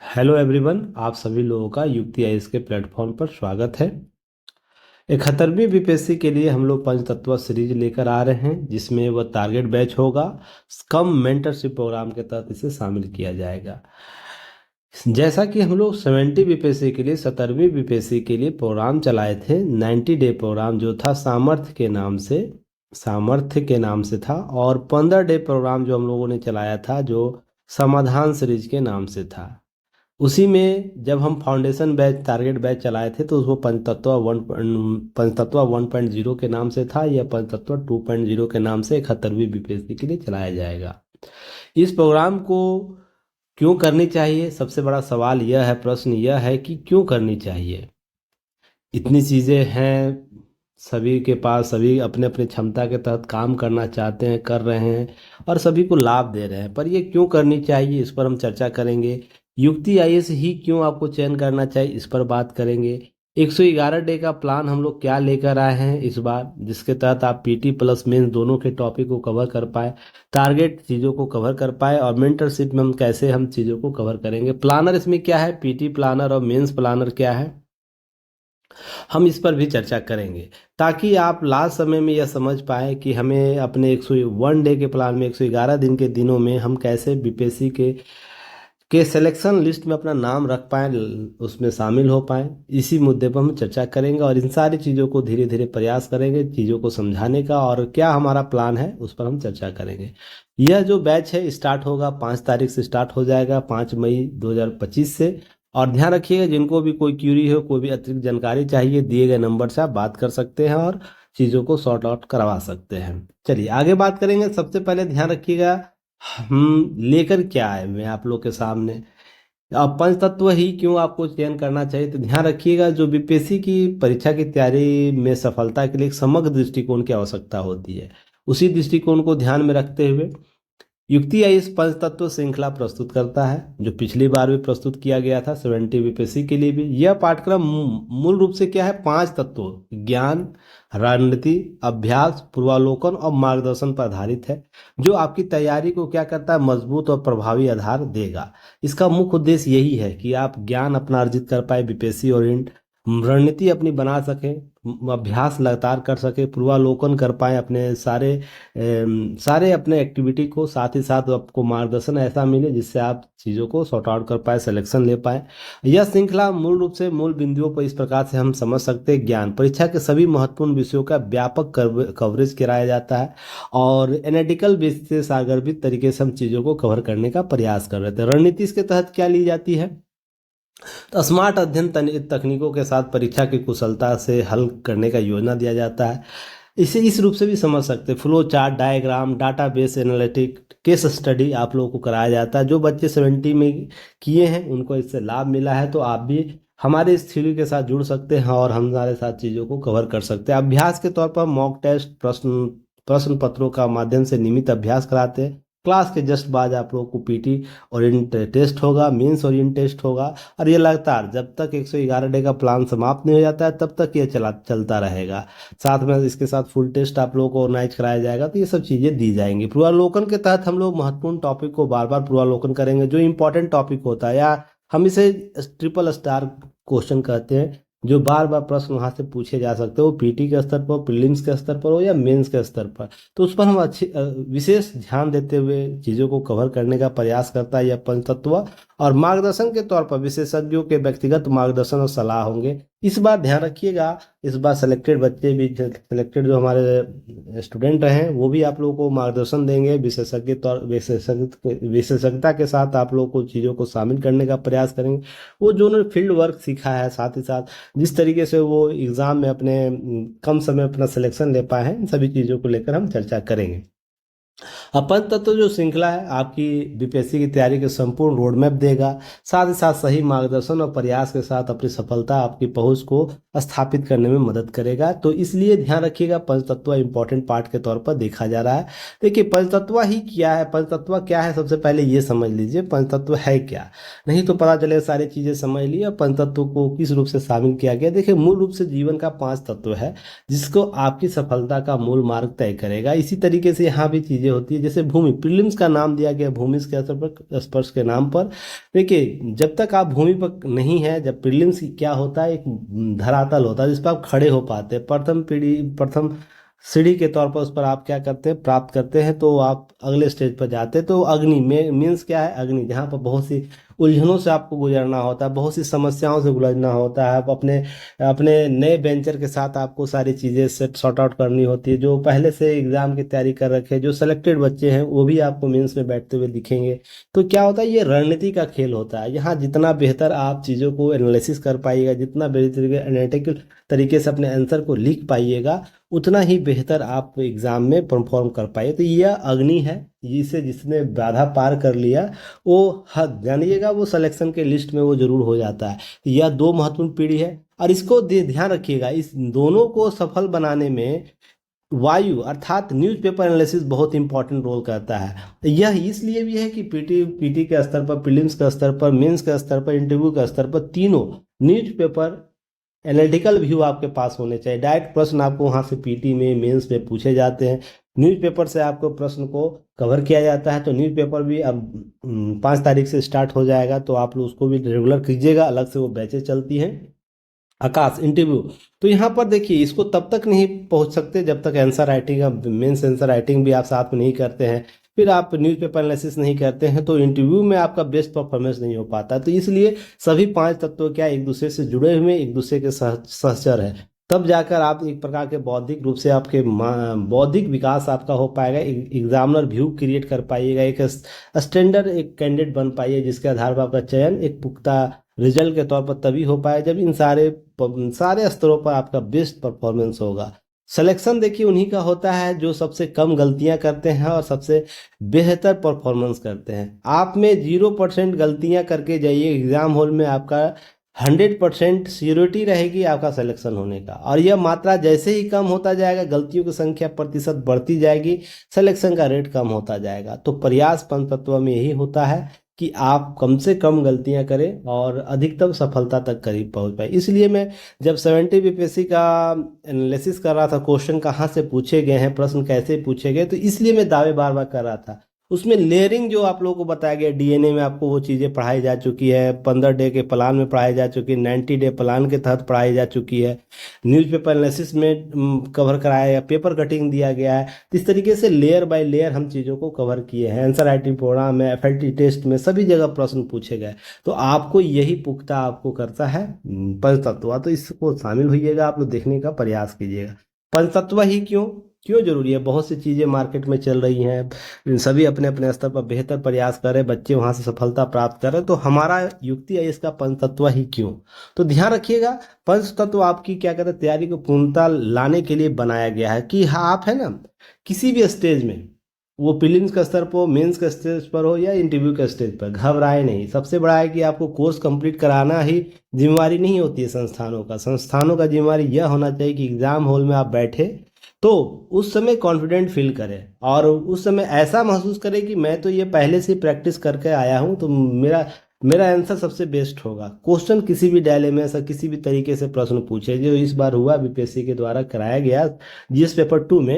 Hello everyone, आप सभी लोगों का युक्ति आईएएस के प्लेटफॉर्म पर स्वागत है। 71वीं बीपीएससी के लिए हम लोग पंचतत्व सीरीज लेकर आ रहे हैं, जिसमें वह टारगेट बैच होगा। कम मेंटरशिप प्रोग्राम के तहत इसे शामिल किया जाएगा। जैसा कि हम लोग 70 बीपीएससी के लिए 70वीं बीपीएससी के लिए प्रोग्राम चलाए थे, 90 डे प्रोग्राम जो था सामर्थ्य के नाम से था, और 15 डे प्रोग्राम जो हम लोगों ने चलाया था जो समाधान सीरीज के नाम से था। उसी में जब हम फाउंडेशन बैच टारगेट बैच चलाए थे तो उसको पंचतत्व 1.0 के नाम से था, या पंचतत्व 2.0 के नाम से 71वीं बीपीएससी के लिए चलाया जाएगा। इस प्रोग्राम को क्यों करनी चाहिए, सबसे बड़ा सवाल यह है, प्रश्न यह है कि क्यों करनी चाहिए। इतनी चीज़ें हैं, सभी के पास, सभी अपने अपने क्षमता के तहत काम करना चाहते हैं, कर रहे हैं और सभी को लाभ दे रहे हैं, पर ये क्यों करनी चाहिए इस पर हम चर्चा करेंगे। युक्ति आईएएस ही क्यों आपको चयन करना चाहिए इस पर बात करेंगे। 111 डे का प्लान हम लोग क्या लेकर आए हैं इस बार, जिसके तहत आप पीटी प्लस मेंस दोनों के टॉपिक को कवर कर पाए, टारगेट चीज़ों को कवर कर पाए, और मेंटरशिप में हम चीज़ों को कवर करेंगे। प्लानर इसमें क्या है, पीटी प्लानर और मेंस प्लानर क्या है, हम इस पर भी चर्चा करेंगे, ताकि आप लास्ट समय में यह समझ पाए कि हमें अपने 101 डे के प्लान में 111 दिन के दिनों में हम कैसे बीपीएससी के सिलेक्शन लिस्ट में अपना नाम रख पाएँ, उसमें शामिल हो पाएँ। इसी मुद्दे पर हम चर्चा करेंगे और इन सारी चीज़ों को धीरे धीरे प्रयास करेंगे चीज़ों को समझाने का, और क्या हमारा प्लान है उस पर हम चर्चा करेंगे। यह जो बैच है स्टार्ट होगा 5 तारीख से, स्टार्ट हो जाएगा 5 मई 2025 से। और ध्यान रखिएगा, जिनको भी कोई क्यूरी हो, कोई भी अतिरिक्त जानकारी चाहिए, दिए गए नंबर से आप बात कर सकते हैं और चीज़ों को सॉर्ट आउट करवा सकते हैं। चलिए आगे बात करेंगे। सबसे पहले ध्यान रखिएगा, हम लेकर क्या आए मैं आप लोग के सामने। अब पंचतत्व ही क्यों आपको चयन करना चाहिए, तो ध्यान रखिएगा, जो बीपीएससी की परीक्षा की तैयारी में सफलता के लिए एक समग्र दृष्टिकोण की आवश्यकता होती है। उसी दृष्टिकोण को ध्यान में रखते हुए युक्ति आईएएस पंचतत्व श्रृंखला प्रस्तुत करता है, जो पिछली बार भी प्रस्तुत किया गया था 70 बीपीएससी के लिए भी। यह पाठ्यक्रम मूल रूप से क्या है, 5 तत्वों ज्ञान, रणनीति, अभ्यास, पूर्वालोकन और मार्गदर्शन पर आधारित है, जो आपकी तैयारी को क्या करता है, मजबूत और प्रभावी आधार देगा। इसका मुख्य उद्देश्य यही है कि आप ज्ञान अपना अर्जित कर पाए बीपीएससी ओरिएंट, रणनीति अपनी बना सकें, अभ्यास लगातार कर सके, पूर्वालोकन कर पाए अपने सारे अपने एक्टिविटी को, साथ ही साथ आपको मार्गदर्शन ऐसा मिले जिससे आप चीज़ों को सॉर्ट आउट कर पाए, सिलेक्शन ले पाए। यह श्रृंखला मूल रूप से मूल बिंदुओं पर इस प्रकार से हम समझ सकते हैं। ज्ञान परीक्षा के सभी महत्वपूर्ण विषयों का व्यापक कवरेज कराया जाता है, और एनालिटिकल बेस से सारगर्भित तरीके से हम चीज़ों को कवर करने का प्रयास कर रहे थे। रणनीति इसके तहत क्या ली जाती है, तो स्मार्ट अध्ययन तकनीकों के साथ परीक्षा की कुशलता से हल करने का योजना दिया जाता है। इसे इस रूप से भी समझ सकते हैं, flow chart, diagram, database analytic, case study आप लोगों को कराया जाता है। जो बच्चे 70 में किए हैं उनको इससे लाभ मिला है, तो आप भी हमारे इस थ्योरी के साथ जुड़ सकते हैं और हम हमारे साथ चीज़ों को कवर कर सकते हैं। अभ्यास के तौर पर मॉक टेस्ट, प्रश्न पत्रों का माध्यम से नियमित अभ्यास कराते हैं। क्लास के जस्ट बाद आप लोगों को पीटी ओरिएंट टेस्ट होगा, मेंस ओरिएंट टेस्ट होगा, और ये लगातार जब तक 111 डे का प्लान समाप्त नहीं हो जाता है तब तक ये चलता रहेगा। साथ में इसके साथ फुल टेस्ट आप लोगों को ऑर्गेनाइज कराया जाएगा, तो ये सब चीज़ें दी जाएंगी। पूर्वालोकन के तहत हम लोग महत्वपूर्ण टॉपिक को बार बार पूर्वालोकन करेंगे, जो इंपॉर्टेंट टॉपिक होता है, या हम इसे ट्रिपल स्टार क्वेश्चन कहते हैं, जो बार बार प्रश्न वहाँ से पूछे जा सकते हो, पीटी के स्तर पर, प्रीलिम्स के स्तर पर हो या मेंस के स्तर पर। तो उस पर हम विशेष ध्यान देते हुए चीज़ों को कवर करने का प्रयास करता है यह पंचतत्व। और मार्गदर्शन के तौर पर विशेषज्ञों के व्यक्तिगत मार्गदर्शन और सलाह होंगे। इस बार ध्यान रखिएगा, इस बार सिलेक्टेड बच्चे भी, सिलेक्टेड जो हमारे स्टूडेंट हैं वो भी आप लोगों को मार्गदर्शन देंगे, विशेषज्ञता के साथ आप लोगों को चीज़ों को शामिल करने का प्रयास करेंगे। वो जो उन्होंने फील्ड वर्क सीखा है, साथ ही साथ जिस तरीके से वो एग्ज़ाम में अपने कम समय अपना सिलेक्शन ले पाए हैं, इन सभी चीज़ों को लेकर हम चर्चा करेंगे। अपन तत्व जो श्रृंखला है आपकी बीपीएससी की तैयारी के संपूर्ण रोड मैप देगा, साथ ही साथ सही मार्गदर्शन और प्रयास के साथ अपनी सफलता आपकी पहुंच को स्थापित करने में मदद करेगा। तो इसलिए ध्यान रखिएगा, पंचतत्व इंपॉर्टेंट पार्ट के तौर पर देखा जा रहा है। देखिए पंचतत्व ही क्या है, पंचतत्व क्या है, सबसे पहले ये समझ लीजिए पंचतत्व है क्या, नहीं तो पता चले सारी चीजें समझ ली और पंचतत्व को किस रूप से शामिल किया गया। देखिए मूल रूप से जीवन का 5 तत्व है जिसको आपकी सफलता का मूल मार्ग तय करेगा। इसी तरीके से यहाँ भी चीजें होती है, जैसे भूमि, प्रीलिम्स का नाम दिया गया भूमि के असर पर, स्पर्श के नाम पर। देखिए जब तक आप भूमि पर नहीं है, जब प्रीलिम्स क्या होता है, एक धरातल होता है जिस पर आप खड़े हो पाते हैं, प्रथम पीढ़ी, प्रथम सीढ़ी के तौर पर उस पर आप क्या करते हैं, प्राप्त करते हैं, तो आप अगले स्टेज पर जाते हैं। तो अग्नि में मीन्स क्या है, अग्नि जहाँ पर बहुत सी उलझनों से आपको गुजरना होता है, बहुत सी समस्याओं से गुजरना होता है, आप अपने अपने नए वेंचर के साथ आपको सारी चीज़ें सेट सॉर्ट आउट करनी होती है। जो पहले से एग्जाम की तैयारी कर रखे, जो सेलेक्टेड बच्चे हैं, वो भी आपको मीन्स में बैठते हुए दिखेंगे। तो क्या होता है, ये रणनीति का खेल होता है। यहाँ जितना बेहतर आप चीज़ों को एनालिसिस कर पाइएगा, जितना बेहतर एनालिटिकल तरीके से अपने आंसर को लिख पाइएगा, उतना ही बेहतर आप एग्जाम में परफॉर्म कर पाइए। तो यह अग्नि है, जिसे जिसने बाधा पार कर लिया वो हद जानिएगा, वो सिलेक्शन के लिस्ट में वो जरूर हो जाता है। तो यह 2 महत्वपूर्ण पीढ़ी है और इसको ध्यान रखिएगा, इस दोनों को सफल बनाने में वायु अर्थात न्यूज़पेपर एनालिसिस बहुत इंपॉर्टेंट रोल करता है। यह इसलिए भी है कि पीटी के स्तर पर, प्रीलिम्स के स्तर पर, मेंस के स्तर पर, इंटरव्यू के स्तर पर, तीनों न्यूज़पेपर एनालिटिकल व्यू आपके पास होने चाहिए। डायरेक्ट प्रश्न आपको वहाँ से पीटी में, मेंस में पूछे जाते हैं, न्यूज़पेपर से आपको प्रश्न को कवर किया जाता है। तो न्यूज़पेपर भी अब 5 तारीख से स्टार्ट हो जाएगा, तो आप लोग उसको भी रेगुलर कीजिएगा, अलग से वो बैचेज चलती हैं। आकाश इंटरव्यू, तो यहाँ पर देखिए इसको तब तक नहीं पहुँच सकते जब तक answer writing, mains answer writing भी आप साथ में नहीं करते हैं, फिर आप न्यूज़पेपर एनालिसिस नहीं करते हैं, तो इंटरव्यू में आपका बेस्ट परफॉर्मेंस नहीं हो पाता। तो इसलिए सभी 5 तत्व क्या एक दूसरे से जुड़े हुए, एक दूसरे के सहचर है, तब जाकर आप एक प्रकार के बौद्धिक रूप से आपके बौद्धिक विकास आपका हो पाएगा, एग्जामिनर व्यू क्रिएट कर पाइएगा, एक स्टैंडर्ड एक कैंडिडेट बन पाइए, जिसके आधार पर आपका चयन एक पुख्ता रिजल्ट के तौर पर तभी हो पाए जब इन सारे स्तरों पर आपका बेस्ट परफॉर्मेंस होगा। सिलेक्शन देखिए उन्हीं का होता है जो सबसे कम गलतियां करते हैं और सबसे बेहतर परफॉर्मेंस करते हैं। आप में 0% गलतियां करके जाइए एग्जाम हॉल में, आपका 100% सियोरिटी रहेगी आपका सिलेक्शन होने का। और यह मात्रा जैसे ही कम होता जाएगा, गलतियों की संख्या प्रतिशत बढ़ती जाएगी, सिलेक्शन का रेट कम होता जाएगा। तो प्रयास पंचतत्व में यही होता है कि आप कम से कम गलतियां करें और अधिकतम सफलता तक करीब पहुंच पाए। इसलिए मैं जब 70 बीपीएससी का एनालिसिस कर रहा था, क्वेश्चन कहाँ से पूछे गए हैं, प्रश्न कैसे पूछे गए, तो इसलिए मैं दावे बार बार कर रहा था। उसमें लेयरिंग जो आप लोगों को बताया गया, डीएनए में आपको वो चीज़ें पढ़ाई जा चुकी है, 15 डे के प्लान में पढ़ाई जा चुकी है, 90 डे प्लान के तहत पढ़ाई जा चुकी है, न्यूज़पेपर एनालिसिस में कवर कराया गया, पेपर कटिंग दिया गया है। तो इस तरीके से लेयर बाय लेयर हम चीज़ों को कवर किए हैं। आंसर राइटिंग प्रोग्राम में, एफएलटी टेस्ट में, सभी जगह प्रश्न पूछे गए। तो आपको यही पुख्ता आपको करता है पंचतत्व, तो इसको शामिल होइएगा, आप लोग देखने का प्रयास कीजिएगा। पंचतत्व ही क्यों क्यों जरूरी है, बहुत सी चीज़ें मार्केट में चल रही हैं, सभी अपने अपने स्तर पर बेहतर प्रयास कर रहे हैं, बच्चे वहां से सफलता प्राप्त कर रहे हैं, तो हमारा युक्ति है इसका पंचतत्व ही क्यों। तो ध्यान रखिएगा, पंचतत्व आपकी क्या कहते हैं, तैयारी को पूर्णता लाने के लिए बनाया गया है कि हाँ आप है ना किसी भी स्टेज में, वो प्रीलिम्स का स्तर पर हो, मेंस का स्टेज पर हो या इंटरव्यू का स्टेज पर, घबराए नहीं। सबसे बड़ा है कि आपको कोर्स कंप्लीट कराना ही जिम्मेवारी नहीं होती है संस्थानों का। संस्थानों का जिम्मेवारी यह होना चाहिए कि एग्जाम हॉल में आप बैठे तो उस समय कॉन्फिडेंट फील करें और उस समय ऐसा महसूस करें कि मैं तो ये पहले से प्रैक्टिस करके आया हूँ, तो मेरा मेरा आंसर सबसे बेस्ट होगा। क्वेश्चन किसी भी डायले में ऐसा किसी भी तरीके से प्रश्न पूछे, जो इस बार हुआ बीपीएससी के द्वारा कराया गया जीएस पेपर 2 में,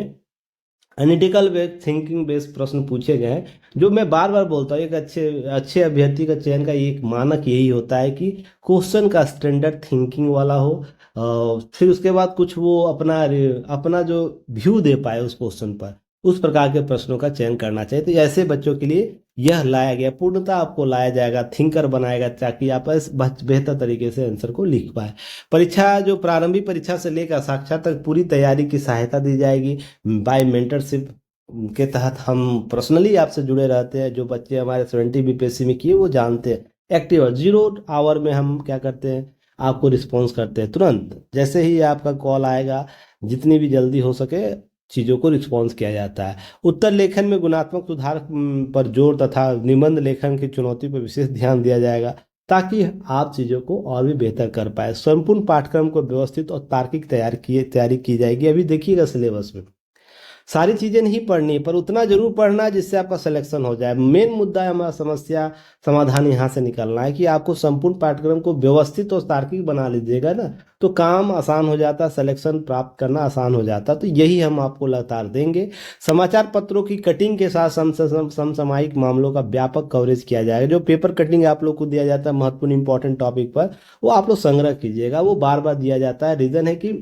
एनालिटिकल बेस्ड थिंकिंग बेस्ड प्रश्न पूछे गए हैं। जो मैं बार बार बोलता हूँ, एक अच्छे अच्छे अभ्यर्थी का चयन का एक मानक यही होता है कि क्वेश्चन का स्टैंडर्ड थिंकिंग वाला हो, फिर उसके बाद कुछ वो अपना अपना जो व्यू दे पाए उस क्वेश्चन पर, उस प्रकार के प्रश्नों का चयन करना चाहिए। तो ऐसे बच्चों के लिए यह लाया गया, पूर्णता आपको लाया जाएगा, थिंकर बनाएगा, ताकि आप इस बेहतर तरीके से आंसर को लिख पाए। परीक्षा जो प्रारंभिक परीक्षा से लेकर साक्षात तक पूरी तैयारी की सहायता दी जाएगी। बाय मेंटरशिप के तहत हम पर्सनली आपसे जुड़े रहते हैं। जो बच्चे हमारे 70 बीपीएससी में किए वो जानते हैं, एक्टिव 0 आवर में हम क्या करते हैं, आपको रिस्पॉन्स करते हैं तुरंत। जैसे ही आपका कॉल आएगा, जितनी भी जल्दी हो सके चीज़ों को रिस्पॉन्स किया जाता है। उत्तर लेखन में गुणात्मक सुधार पर जोर तथा निबंध लेखन की चुनौती पर विशेष ध्यान दिया जाएगा, ताकि आप चीज़ों को और भी बेहतर कर पाए। संपूर्ण पाठ्यक्रम को व्यवस्थित और तार्किक तैयारी की जाएगी। अभी देखिएगा सिलेबस में सारी चीज़ें नहीं पढ़नी है, पर उतना जरूर पढ़ना है जिससे आपका सिलेक्शन हो जाए। मेन मुद्दा है हमारा समस्या समाधान यहाँ से निकलना है कि आपको संपूर्ण पाठ्यक्रम को व्यवस्थित और तार्किक बना लीजिएगा ना, तो काम आसान हो जाता, सिलेक्शन प्राप्त करना आसान हो जाता। तो यही हम आपको लगातार देंगे। समाचार पत्रों की कटिंग के साथ समसामयिक मामलों का व्यापक कवरेज किया जाएगा। जो पेपर कटिंग आप लोग को दिया जाता है महत्वपूर्ण इंपॉर्टेंट टॉपिक पर, वो आप लोग संग्रह कीजिएगा। वो बार बार दिया जाता है। रीज़न है कि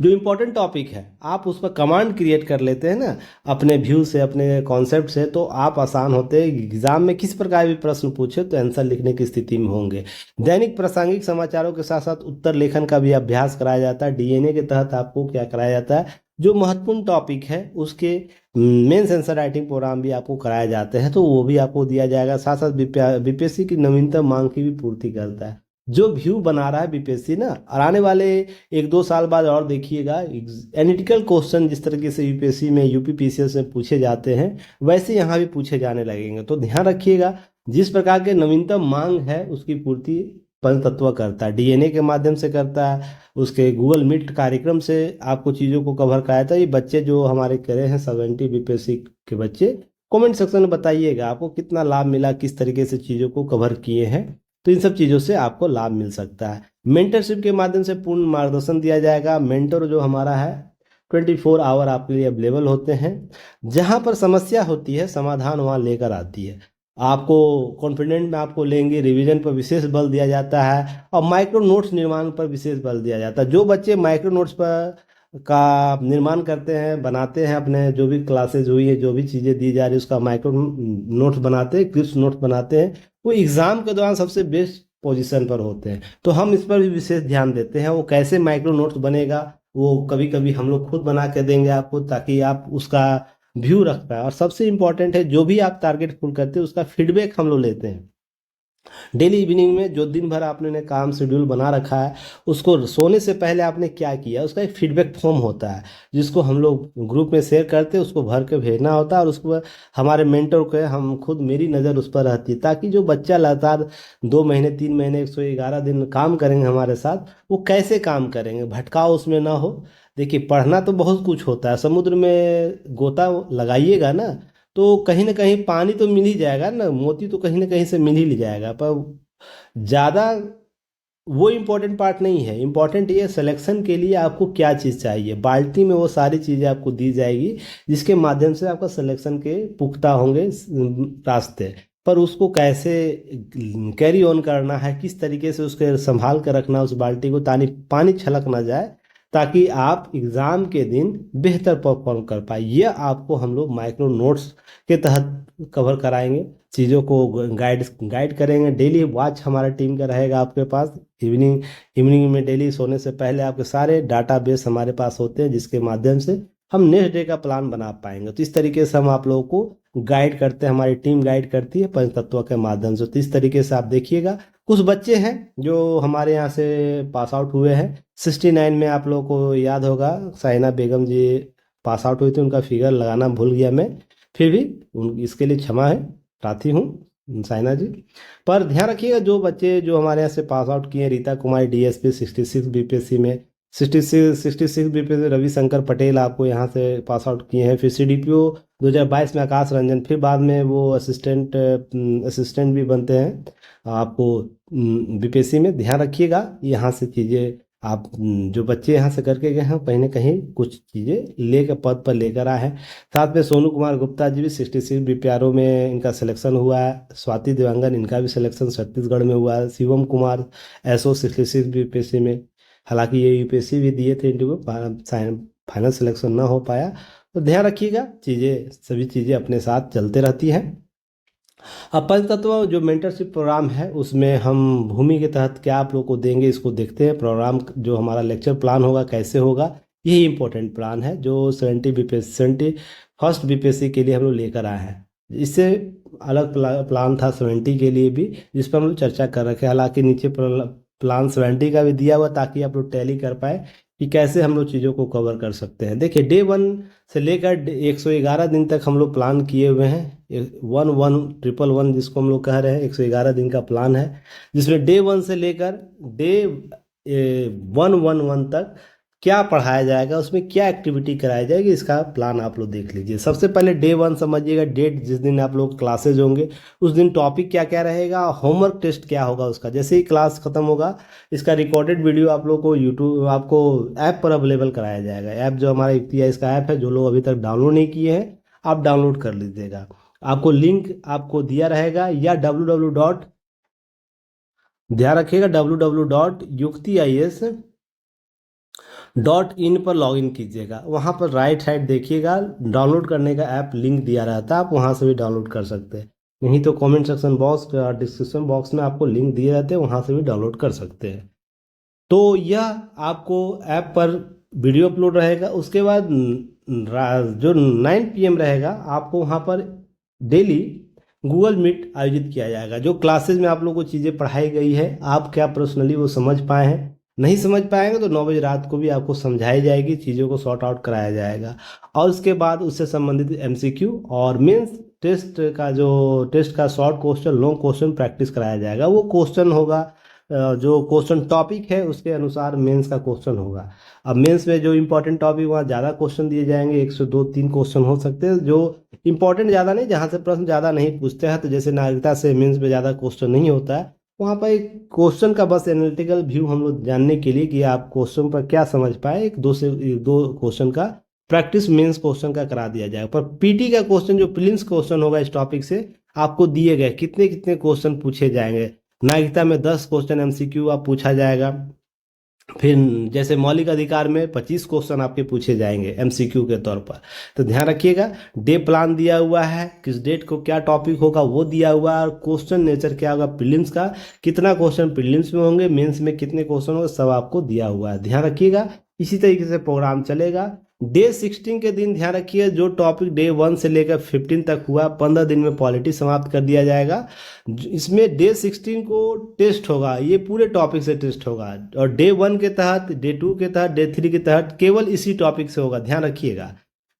जो इम्पोर्टेंट टॉपिक है आप उस पर कमांड क्रिएट कर लेते हैं ना अपने व्यू से, अपने कॉन्सेप्ट से, तो आप आसान होते हैं। एग्जाम में किस प्रकार भी प्रश्न पूछे तो आंसर लिखने की स्थिति में होंगे। दैनिक प्रासंगिक समाचारों के साथ साथ उत्तर लेखन का भी अभ्यास कराया जाता है। डीएनए के तहत आपको क्या कराया जाता है, जो महत्वपूर्ण टॉपिक है उसके मेंस आंसर राइटिंग प्रोग्राम भी आपको कराए जाते हैं, तो वो भी आपको दिया जाएगा। साथ साथ बीपीएससी की नवीनतम मांग की भी पूर्ति करता है। जो व्यू बना रहा है बीपीएससी ना, और आने वाले 1-2 साल बाद और देखिएगा एनालिटिकल क्वेश्चन जिस तरीके से यूपीएससी में यूपीपीसीएस में पूछे जाते हैं वैसे यहाँ भी पूछे जाने लगेंगे। तो ध्यान रखिएगा, जिस प्रकार के नवीनतम मांग है उसकी पूर्ति पंचतत्व करता है, डीएनए के माध्यम से करता है, उसके गूगल मीट कार्यक्रम से आपको चीज़ों को कवर कराया था। ये बच्चे जो हमारे करे हैं 70 बीपीएससी के बच्चे, कमेंट सेक्शन में बताइएगा आपको कितना लाभ मिला, किस तरीके से चीज़ों को कवर किए हैं। तो इन सब चीज़ों से आपको लाभ मिल सकता है। मेंटरशिप के माध्यम से पूर्ण मार्गदर्शन दिया जाएगा। मेंटर जो हमारा है 24 आवर आपके लिए अवेलेबल होते हैं। जहाँ पर समस्या होती है समाधान वहाँ लेकर आती है। आपको कॉन्फिडेंट में आपको लेंगे, रिवीजन पर विशेष बल दिया जाता है और माइक्रो नोट्स निर्माण पर विशेष बल दिया जाता है। जो बच्चे माइक्रो नोट्स पर का निर्माण करते हैं, बनाते हैं, अपने जो भी क्लासेज हुई है, जो भी चीज़ें दी जा रही है उसका माइक्रो नोट्स बनाते हैं, क्रिप्स नोट्स बनाते हैं, वो एग्ज़ाम के दौरान सबसे बेस्ट पोजीशन पर होते हैं। तो हम इस पर भी विशेष ध्यान देते हैं। वो कैसे माइक्रो नोट्स बनेगा वो कभी कभी हम लोग खुद बना के देंगे आपको, ताकि आप उसका व्यू रख पाए। और सबसे इम्पोर्टेंट है, जो भी आप टारगेट फुल करते हैं उसका फीडबैक हम लोग लेते हैं। डेली इवनिंग में जो दिन भर आपने काम शेड्यूल बना रखा है उसको सोने से पहले आपने क्या किया उसका एक फीडबैक फॉर्म होता है, जिसको हम लोग ग्रुप में शेयर करते हैं, उसको भर के भेजना होता है। और उसको हमारे मेंटर को हम खुद, मेरी नज़र उस पर रहती है, ताकि जो बच्चा लगातार 2 महीने 3 महीने 111 दिन काम करेंगे हमारे साथ, वो कैसे काम करेंगे, भटकाव उसमें ना हो। देखिए पढ़ना तो बहुत कुछ होता है, समुद्र में गोता लगाइएगा ना तो कहीं ना कहीं पानी तो मिल ही जाएगा ना, मोती तो कहीं ना कहीं से मिल ही जाएगा, पर ज़्यादा वो इम्पोर्टेंट पार्ट नहीं है। इम्पोर्टेंट ये सिलेक्शन के लिए आपको क्या चीज़ चाहिए, बाल्टी में वो सारी चीज़ें आपको दी जाएगी जिसके माध्यम से आपका सिलेक्शन के पुख्ता होंगे रास्ते। पर उसको कैसे कैरी ऑन करना है, किस तरीके से उसके संभाल कर रखना है उस बाल्टी को, ताकि पानी छलक ना जाए, ताकि आप एग्ज़ाम के दिन बेहतर परफॉर्म कर पाए। यह आपको हम लोग माइक्रो नोट्स के तहत कवर कराएंगे, चीज़ों को गाइड करेंगे। डेली वॉच हमारा टीम का रहेगा आपके पास। इवनिंग में डेली सोने से पहले आपके सारे डाटाबेस हमारे पास होते हैं, जिसके माध्यम से हम नेक्स्ट डे का प्लान बना पाएंगे। तो इस तरीके से हम आप लोगों को गाइड करते हैं, हमारी टीम गाइड करती है पंचतत्व के माध्यम से। तो इस तरीके से आप देखिएगा। कुछ बच्चे हैं जो हमारे यहाँ से पास आउट हुए हैं 69 में, आप लोगों को याद होगा साइना बेगम जी पास आउट हुई थी, उनका फिगर लगाना भूल गया मैं, फिर भी इसके लिए क्षमा है प्रार्थी हूँ साइना जी। पर ध्यान रखिएगा, जो बच्चे जो हमारे यहाँ से पास आउट किए हैं, रीता कुमारी डीएसपी 66 बीपीएससी में, 66 बीपीएससी रविशंकर पटेल आपको यहाँ से पास आउट किए हैं। फिर सीडीपीओ 2022 में आकाश रंजन, फिर बाद में वो असिस्टेंट भी बनते हैं आपको बीपीएससी में। ध्यान रखिएगा यहाँ से चीज़ें आप जो बच्चे यहाँ से करके गए हैं कहीं ना कहीं कुछ चीज़ें लेकर पद पर लेकर आए हैं। साथ में सोनू कुमार गुप्ता जी भी 66 बीपीआरओ में इनका सिलेक्शन हुआ है। स्वाति देवांगन, इनका भी सिलेक्शन छत्तीसगढ़ में हुआ है। शिवम कुमार एसओ 66 बीपीएससी में, हालांकि ये यूपीएससी भी दिए थे इंटरव्यू, फाइनल सिलेक्शन ना हो पाया। तो ध्यान रखिएगा, सभी चीज़ें अपने साथ चलते रहती हैं। अब पंचतत्व जो मेंटरशिप प्रोग्राम है उसमें हम भूमि के तहत क्या आप लोग को देंगे, इसको देखते हैं। प्रोग्राम जो हमारा लेक्चर प्लान होगा कैसे होगा, यही इंपॉर्टेंट प्लान है जो 71 बीपीएससी के लिए हम लोग लेकर आए हैं। इससे अलग प्लान था 70 के लिए भी, जिस पर हम लोग चर्चा कर रखे हैं। हालांकि नीचे प्लान 70 का भी दिया हुआ ताकि आप लोग टैली कर पाए, कि कैसे हम लोग चीज़ों को कवर कर सकते हैं। देखिए डे 1 से लेकर 111 दिन तक हम लोग प्लान किए हुए हैं। 11111 जिसको हम लोग कह रहे हैं, 111 दिन का प्लान है, जिसमें डे 1 से लेकर डे 111 तक क्या पढ़ाया जाएगा, उसमें क्या एक्टिविटी कराई जाएगी, इसका प्लान आप लोग देख लीजिए। सबसे पहले डे 1 समझिएगा, डेट जिस दिन आप लोग क्लासेज होंगे उस दिन टॉपिक क्या क्या रहेगा, होमवर्क टेस्ट क्या होगा उसका। जैसे ही क्लास खत्म होगा इसका रिकॉर्डेड वीडियो आप लोग को यूट्यूब आपको ऐप पर अवेलेबल कराया जाएगा। ऐप जो हमारा यूपीआई का ऐप है, जो लोग अभी तक डाउनलोड नहीं किए हैं आप डाउनलोड कर लीजिएगा। आपको लिंक आपको दिया रहेगा, या ध्यान रखिएगा www.yuktiis.in पर लॉगिन कीजिएगा। वहाँ पर राइट साइड देखिएगा डाउनलोड करने का ऐप लिंक दिया रहता है, आप वहाँ से भी डाउनलोड कर सकते हैं। नहीं तो कमेंट सेक्शन बॉक्स और डिस्क्रिप्शन बॉक्स में आपको लिंक दिए रहते हैं, वहाँ से भी डाउनलोड कर सकते हैं। तो यह आपको ऐप पर वीडियो अपलोड रहेगा। उसके बाद जो 9 PM रहेगा आपको वहाँ पर डेली गूगल मीट आयोजित किया जाएगा। जो क्लासेज में आप लोग को चीज़ें पढ़ाई गई है, आप क्या पर्सनली वो समझ पाए हैं, नहीं समझ पाएंगे तो 9 बजे रात को भी आपको समझाई जाएगी, चीज़ों को सॉर्ट आउट कराया जाएगा। और उसके बाद उससे संबंधित MCQ और मेंस टेस्ट का short question long question practice कराया जाएगा। वो क्वेश्चन होगा जो क्वेश्चन टॉपिक है उसके अनुसार मेंस का क्वेश्चन होगा। अब मेंस में जो इंपॉर्टेंट टॉपिक वहाँ ज़्यादा क्वेश्चन दिए जाएंगे, 102-3 क्वेश्चन हो सकते हैं जो इंपॉर्टेंट ज़्यादा नहीं, जहाँ से प्रश्न ज़्यादा नहीं पूछते हैं। तो जैसे नागरिकता से मेंस में ज़्यादा क्वेश्चन नहीं होता है, वहाँ पर एक क्वेश्चन का बस एनालिटिकल व्यू हम लोग जानने के लिए कि आप क्वेश्चन पर क्या समझ पाए, एक दो क्वेश्चन का प्रैक्टिस मेंस क्वेश्चन का करा दिया जाएगा। पर पीटी का क्वेश्चन जो प्रीलिम्स क्वेश्चन होगा इस टॉपिक से आपको दिए गए कितने कितने क्वेश्चन पूछे जाएंगे। नागरिकता में 10 क्वेश्चन MCQ आप पूछा जाएगा। फिर जैसे मौलिक अधिकार में 25 क्वेश्चन आपके पूछे जाएंगे MCQ के तौर पर। तो ध्यान रखिएगा डे प्लान दिया हुआ है, किस डेट को क्या टॉपिक होगा वो दिया हुआ है, और क्वेश्चन नेचर क्या होगा, प्रीलिम्स का कितना क्वेश्चन प्रीलिम्स में होंगे, मेंस में कितने क्वेश्चन होंगे, सब आपको दिया हुआ है। ध्यान रखिएगा इसी तरीके से प्रोग्राम चलेगा। डे 16 के दिन ध्यान रखिए जो टॉपिक डे 1 से लेकर 15 तक हुआ 15 दिन में पॉलिटी समाप्त कर दिया जाएगा। इसमें डे 16 को टेस्ट होगा, ये पूरे टॉपिक से टेस्ट होगा, और डे 1 के तहत, डे 2 के तहत, डे 3 के तहत केवल इसी टॉपिक से होगा। ध्यान रखिएगा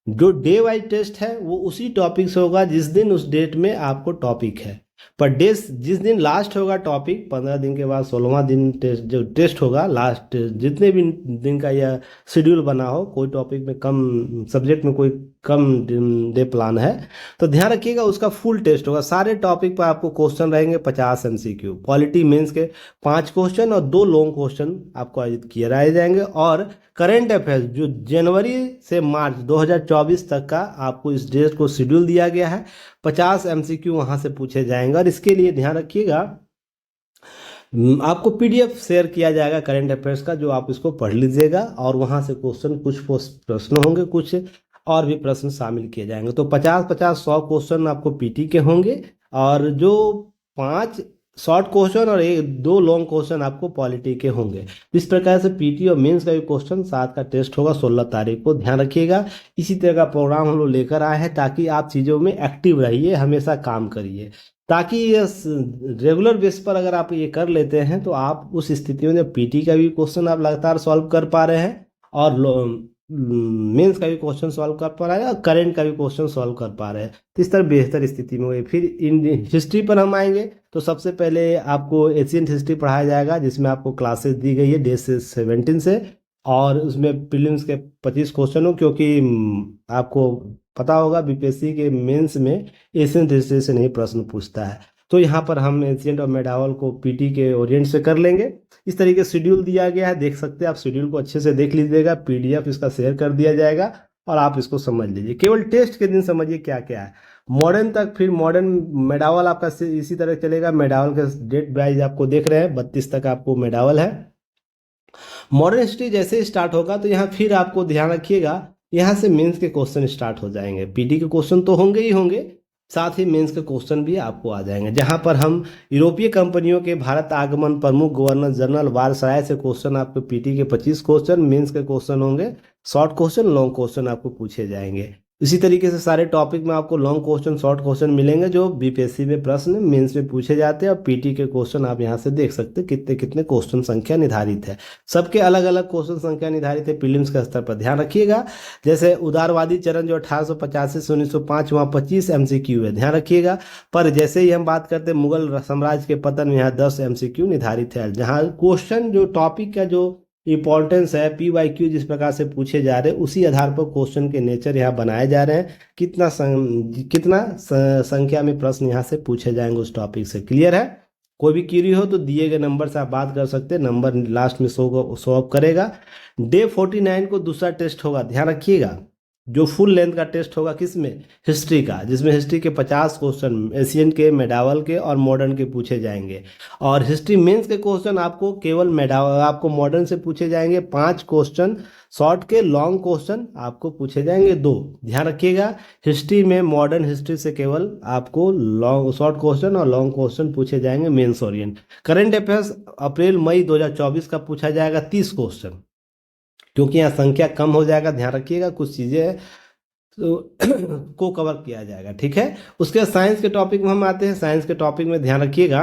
जो डे वाइज टेस्ट है वो उसी टॉपिक से होगा जिस दिन उस डेट में आपको टॉपिक है। पर डे जिस दिन लास्ट होगा टॉपिक 15 दिन के बाद 16वां दिन टेस्ट जो टेस्ट होगा लास्ट, जितने भी दिन का यह शेड्यूल बना हो, कोई टॉपिक में कम सब्जेक्ट में कोई कम डे प्लान है तो ध्यान रखिएगा उसका फुल टेस्ट होगा। सारे टॉपिक पर आपको क्वेश्चन रहेंगे 50 MCQ, पॉलिटी मेंस के 5 क्वेश्चन और 2 लॉन्ग क्वेश्चन आपको आयोजित किए जाएंगे। और करंट अफेयर्स जो जनवरी से मार्च 2024 तक का आपको इस डेट को शेड्यूल दिया गया है, 50 MCQ वहाँ से पूछे जाएंगे। और इसके लिए ध्यान रखिएगा आपको PDF शेयर किया जाएगा करंट अफेयर्स का, जो आप इसको पढ़ लीजिएगा और वहाँ से क्वेश्चन कुछ प्रश्न होंगे, कुछ और भी प्रश्न शामिल किए जाएंगे। तो 50-50-100 क्वेश्चन आपको PT के होंगे, और जो 5 शॉर्ट क्वेश्चन और 1-2 लॉन्ग क्वेश्चन आपको पॉलिटी के होंगे। इस प्रकार से PT और मेंस का भी क्वेश्चन 7 का टेस्ट होगा 16 तारीख को। ध्यान रखिएगा इसी तरह का प्रोग्राम हम लोग लेकर आए हैं ताकि आप चीज़ों में एक्टिव रहिए, हमेशा काम करिए, ताकि ये रेगुलर बेस पर अगर आप ये कर लेते हैं तो आप उस स्थिति में जब PT का भी क्वेश्चन आप लगातार सॉल्व कर पा रहे हैं और मेंस का भी क्वेश्चन सॉल्व कर पा रहे हैं और करंट का भी क्वेश्चन सॉल्व कर पा रहे हैं, तो इस तरह बेहतर स्थिति में हुए। फिर इन हिस्ट्री पर हम आएंगे तो सबसे पहले आपको एशियंट हिस्ट्री पढ़ाया जाएगा, जिसमें आपको क्लासेस दी गई है डे 17 से, और उसमें प्रीलिम्स के 25 क्वेश्चन हो, क्योंकि आपको पता होगा BPSC के मेंस में एशियंट हिस्ट्री से नहीं प्रश्न पूछता है। तो यहाँ पर हम एशियंट और मेडावल को PT के ओरिएंट से कर लेंगे। इस तरीके से शेड्यूल दिया गया है, देख सकते हैं आप, शेड्यूल को अच्छे से देख लीजिएगा, PDF इसका शेयर कर दिया जाएगा और आप इसको समझ लीजिए। केवल टेस्ट के दिन समझिए क्या क्या है। मॉडर्न तक, फिर मॉडर्न मेडावल आपका इसी तरह चलेगा। मेडावल का डेट वाइज आपको देख रहे हैं 32 तक आपको मेडावल है। मॉडर्न हिस्ट्री जैसे ही स्टार्ट होगा तो यहाँ फिर आपको ध्यान रखिएगा यहाँ से मेंस के क्वेश्चन स्टार्ट हो जाएंगे। PT के क्वेश्चन तो होंगे ही होंगे, साथ ही मेंस के क्वेश्चन भी आपको आ जाएंगे, जहां पर हम यूरोपीय कंपनियों के भारत आगमन, प्रमुख गवर्नर जनरल, वारसराय से क्वेश्चन आपको PT के 25 क्वेश्चन, मेंस के क्वेश्चन होंगे शॉर्ट क्वेश्चन, लॉन्ग क्वेश्चन आपको पूछे जाएंगे। इसी तरीके से सारे टॉपिक में आपको लॉन्ग क्वेश्चन शॉर्ट क्वेश्चन मिलेंगे जो बीपीएससी में प्रश्न मेंस में पूछे जाते हैं, और पीटी के क्वेश्चन आप यहाँ से देख सकते हैं कितने कितने क्वेश्चन संख्या निर्धारित है। सबके अलग अलग क्वेश्चन संख्या निर्धारित है प्रीलिम्स के स्तर पर, ध्यान रखिएगा। जैसे उदारवादी चरण जो 1885 से 1905, वहाँ 25 एमसीक्यू है, ध्यान रखिएगा। पर जैसे ही हम बात करते हैं मुगल साम्राज्य के पतन में, यहाँ 10 एमसीक्यू निर्धारित है। जहाँ क्वेश्चन जो टॉपिक का जो इंपॉर्टेंस है, पीवाईक्यू जिस प्रकार से पूछे जा रहे हैं उसी आधार पर क्वेश्चन के नेचर यहाँ बनाए जा रहे हैं। कितना संख्या में प्रश्न यहाँ से पूछे जाएंगे उस टॉपिक से, क्लियर है। कोई भी क्यूरी हो तो दिए गए नंबर से आप बात कर सकते हैं, नंबर लास्ट में शो अप करेगा। डे 49 को दूसरा टेस्ट होगा, ध्यान रखिएगा, जो फुल लेंथ का टेस्ट होगा किसमें, हिस्ट्री का, जिसमें हिस्ट्री के 50 क्वेश्चन एशियन के, मेडावल के और मॉडर्न के पूछे जाएंगे। और हिस्ट्री मेंस के क्वेश्चन आपको केवल मेडावल, आपको मॉडर्न से पूछे जाएंगे 5 क्वेश्चन, शॉर्ट के लॉन्ग क्वेश्चन आपको पूछे जाएंगे 2, ध्यान रखिएगा। हिस्ट्री में मॉडर्न हिस्ट्री से केवल आपको लॉन्ग शॉर्ट क्वेश्चन और लॉन्ग क्वेश्चन पूछे जाएंगे मेंस ओरिएंट। करंट अफेयर्स अप्रैल मई 2024 का पूछा जाएगा 30 क्वेश्चन, क्योंकि यहाँ संख्या कम हो जाएगा, ध्यान रखिएगा, कुछ चीज़ें तो को कवर किया जाएगा, ठीक है। उसके बाद साइंस के टॉपिक में हम आते हैं। साइंस के टॉपिक में ध्यान रखिएगा,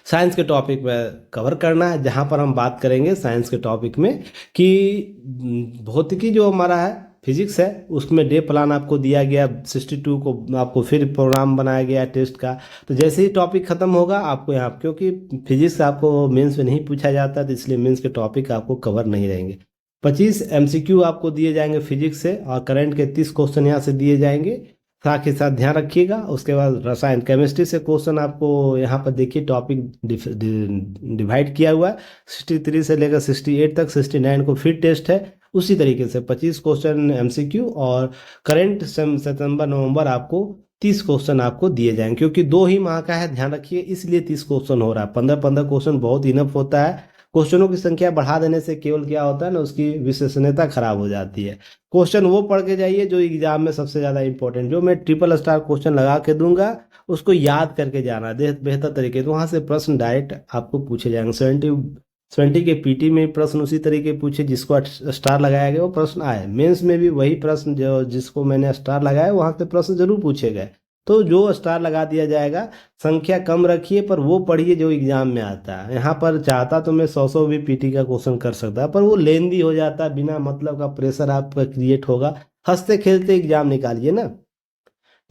साइंस के टॉपिक में कवर करना है, जहाँ पर हम बात करेंगे साइंस के टॉपिक में कि भौतिकी जो हमारा है, फिजिक्स है, उसमें डे प्लान आपको दिया गया 62 को, आपको फिर प्रोग्राम बनाया गया टेस्ट का। तो जैसे ही टॉपिक खत्म होगा आपको यहाँ, क्योंकि फिजिक्स आपको मेंस में नहीं पूछा जाता तो इसलिए मेंस के टॉपिक आपको कवर नहीं रहेंगे। 25 एमसीक्यू आपको दिए जाएंगे फिजिक्स से, और करंट के 30 क्वेश्चन यहाँ से दिए जाएंगे, साथ ही साथ ध्यान रखिएगा। उसके बाद रसायन केमिस्ट्री से क्वेश्चन आपको यहाँ पर देखिए टॉपिक डिवाइड किया हुआ है, 63 से लेकर 68 तक, 69 को फिर टेस्ट है। उसी तरीके से 25 क्वेश्चन एमसीक्यू, और करंट सितंबर नवंबर आपको 30 क्वेश्चन आपको दिए जाएंगे, क्योंकि 2 ही माह का है, ध्यान रखिए, इसलिए 30 क्वेश्चन हो रहा है। 15-15 क्वेश्चन बहुत इनफ होता है। क्वेश्चनों की संख्या बढ़ा देने से केवल क्या होता है ना, उसकी विश्वसनीयता खराब हो जाती है। क्वेश्चन वो पढ़ के जाइए जो एग्जाम में सबसे ज़्यादा इंपॉर्टेंट, जो मैं ट्रिपल स्टार क्वेश्चन लगा के दूंगा उसको याद करके जाना बेहतर तरीके, तो वहाँ से प्रश्न डायरेक्ट आपको पूछे जाएंगे। 70 के पीटी में प्रश्न उसी तरीके पूछे, जिसको स्टार लगाया गया वो प्रश्न आए। मेंस में भी वही प्रश्न जो जिसको मैंने स्टार लगाया वहाँ से प्रश्न जरूर पूछे गए। तो जो स्टार लगा दिया जाएगा, संख्या कम रखिए पर वो पढ़िए जो एग्जाम में आता है। यहाँ पर चाहता तो मैं 100 भी पीटी का क्वेश्चन कर सकता है, पर वो लेंदी हो जाता है, बिना मतलब का प्रेशर आपका क्रिएट होगा। हंसते खेलते एग्जाम निकालिए ना,